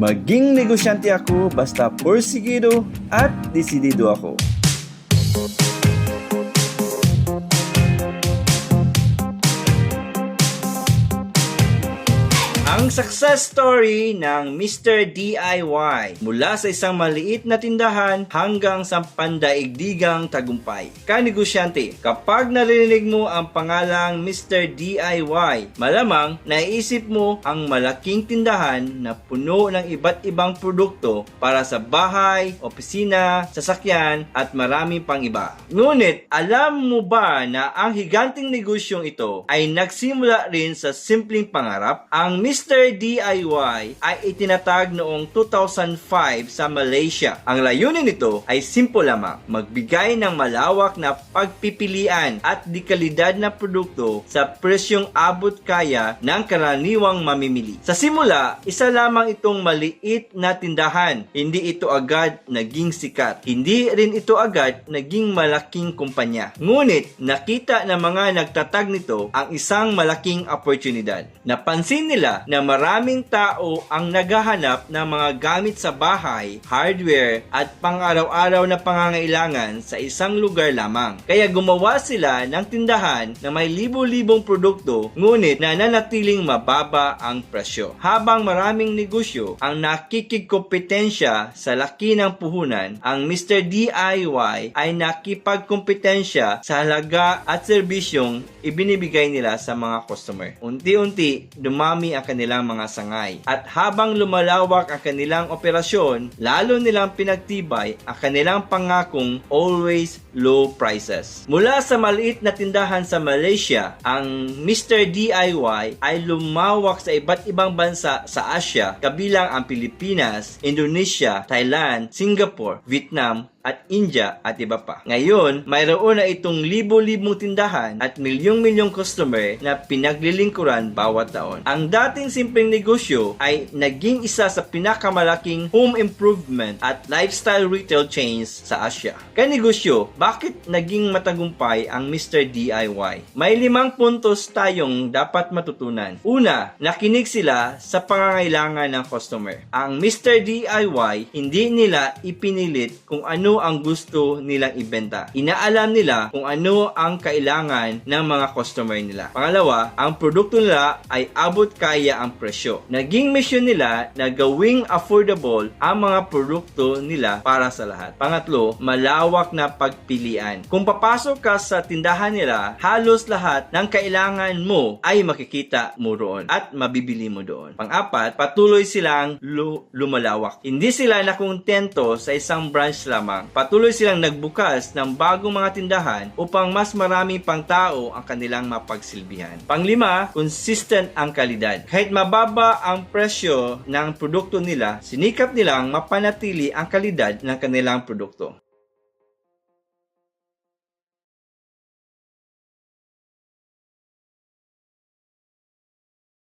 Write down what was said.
Maging negosyante ako basta porsigido at desidido ako. Ang success story ng Mr. DIY mula sa isang maliit na tindahan hanggang sa pandaigdigang tagumpay. Kanegosyante, kapag narinig mo ang pangalang Mr. DIY, malamang naiisip mo ang malaking tindahan na puno ng iba't ibang produkto para sa bahay, opisina, sasakyan at marami pang iba. Ngunit, alam mo ba na ang higanting negosyong ito ay nagsimula rin sa simpleng pangarap? Ang Mr. DIY ay itinatag noong 2005 sa Malaysia. Ang layunin nito ay simple lamang, magbigay ng malawak na pagpipilian at dekalidad na produkto sa presyong abot kaya ng karaniwang mamimili. Sa simula, isa lamang itong maliit na tindahan. Hindi ito agad naging sikat. Hindi rin ito agad naging malaking kumpanya. Ngunit, nakita ng mga nagtatag nito ang isang malaking oportunidad. Napansin nila na maraming tao ang naghahanap ng mga gamit sa bahay, hardware at pang-araw-araw na pangangailangan sa isang lugar lamang. Kaya gumawa sila ng tindahan na may libo-libong produkto ngunit nananatiling mababa ang presyo. Habang maraming negosyo ang nakikigkompetensya sa laki ng puhunan, ang Mr. DIY ay nakipagkompetensya sa halaga at serbisyong ibinibigay nila sa mga customer. Unti-unti, dumami ang kanilang mga sangay. At habang lumalawak ang kanilang operasyon, lalo nilang pinagtibay ang kanilang pangakong always low prices. Mula sa maliit na tindahan sa Malaysia, ang Mr. DIY ay lumawak sa iba't ibang bansa sa Asia, kabilang ang Pilipinas, Indonesia, Thailand, Singapore, Vietnam, at India at iba pa. Ngayon, mayroon na itong libo-libong tindahan at milyong-milyong customer na pinaglilingkuran bawat taon. Ang dating simpleng negosyo ay naging isa sa pinakamalaking home improvement at lifestyle retail chains sa Asia. Kanegosyo, bakit naging matagumpay ang Mr. DIY? May 5 puntos tayong dapat matutunan. Una, nakinig sila sa pangangailangan ng customer. Ang Mr. DIY, hindi nila ipinilit kung ano ang gusto nilang ibenta. Inaalam nila kung ano ang kailangan ng mga customer nila. Pangalawa, ang produkto nila ay abot kaya ang presyo. Naging mission nila na gawing affordable ang mga produkto nila para sa lahat. Pangatlo, malawak na pagpilian. Kung papasok ka sa tindahan nila, halos lahat ng kailangan mo ay makikita mo roon at mabibili mo doon. Pang-apat, patuloy silang lumalawak. Hindi sila nakontento sa isang branch lamang. Patuloy silang nagbukas ng bagong mga tindahan upang mas marami pang tao ang kanilang mapagsilbihan. Panglima, consistent ang kalidad. Kahit mababa ang presyo ng produkto nila, sinikap nilang mapanatili ang kalidad ng kanilang produkto.